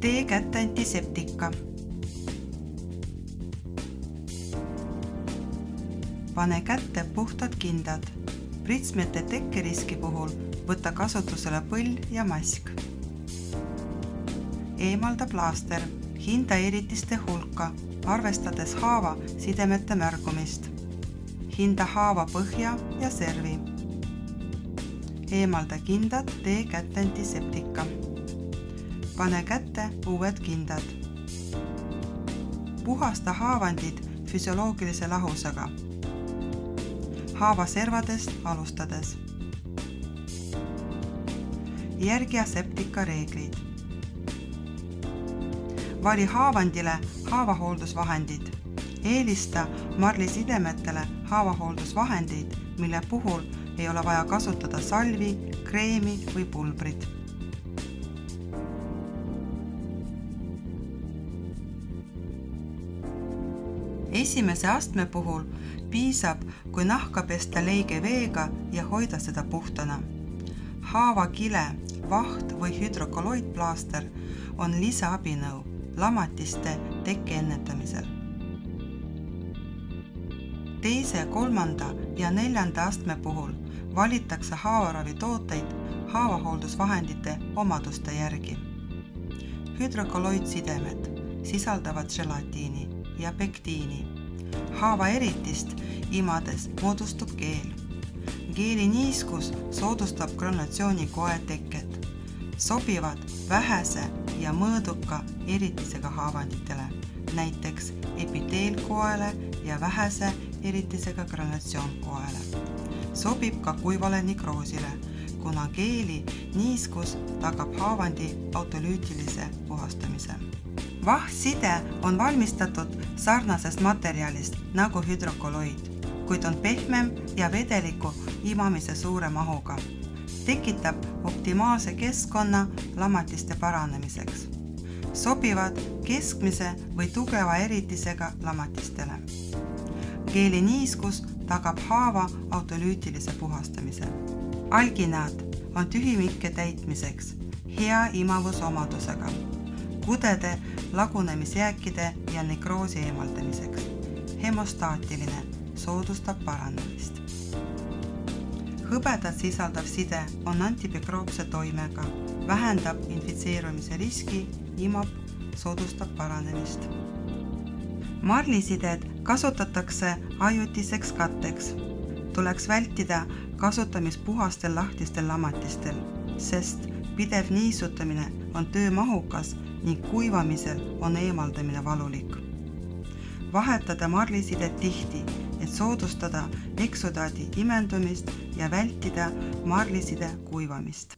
Tee kätte antiseptika. Pane kätte puhtad kindad. Pritsmete tekkeriski puhul võta kasutusele põll ja mask. Eemalda plaaster. Hinda eritiste hulka, arvestades haava sidemete märgumist. Hinda haava põhja ja servi. Eemalda kindad, tee kätte antiseptika. Pane kätte uued kindad. Puhasta haavandid füsioloogilise lahusega. Haava servadest alustades. Järgi aseptika reeglid. Vali haavandile haavahooldusvahendid. Eelista marlisidemetele haavahooldusvahendeid, mille puhul ei ole vaja kasutada salvi, kreemi või pulbrit. Esimese astme puhul piisab, kui nahka pesta leige veega ja hoida seda puhtana. Haava kile, vaht või hüdrokoloidplaaster on lisaabinõu lamatiste tekke ennetamisel. Teise, kolmanda ja neljanda astme puhul valitakse haavaravitooteid haavahooldusvahendite omaduste järgi. Hüdrokoloidsidemed sisaldavad želatiini ja pektiini. Haava eritist imades moodustub keel. Keeli niiskus soodustab granullatsiooni koe teket. Sobivad vähese ja mõõduka eritisega haavanditele, näiteks epiteelkoele ja vähese eritisega granullatsioonkoele. Sobib ka kuivale nikroosile, kuna keeli niiskus tagab haavandi autolüütilise puhastamise. Vahside on valmistatud sarnasest materjalist nagu hüdrokoloid, kuid on pehmem ja vedeliku imamise suure mahuga. Tekitab optimaalse keskkonna lamatiste paranemiseks. Sobivad keskmise või tugeva eritisega lamatistele. Keeli niiskus tagab haava autolüütilise puhastamise. Alginaat on tühimikke täitmiseks, hea imavusomadusega, kudede lagunemisjääkide ja nekroosi eemaldamiseks. Hemostaatiline, soodustab paranemist. Hõbedat sisaldav side on antimikroobse toimega, vähendab infitseerumise riski, imab, soodustab paranemist. Marlisided kasutatakse ajutiseks katteks. Tuleks vältida kasutamispuhastel lahtistel lamatistel, sest pidev niisutamine on töömahukas ning kuivamisel on eemaldamine valulik. Vahetada marlisidet tihti, et soodustada eksudaadi imendumist ja vältida marliside kuivamist.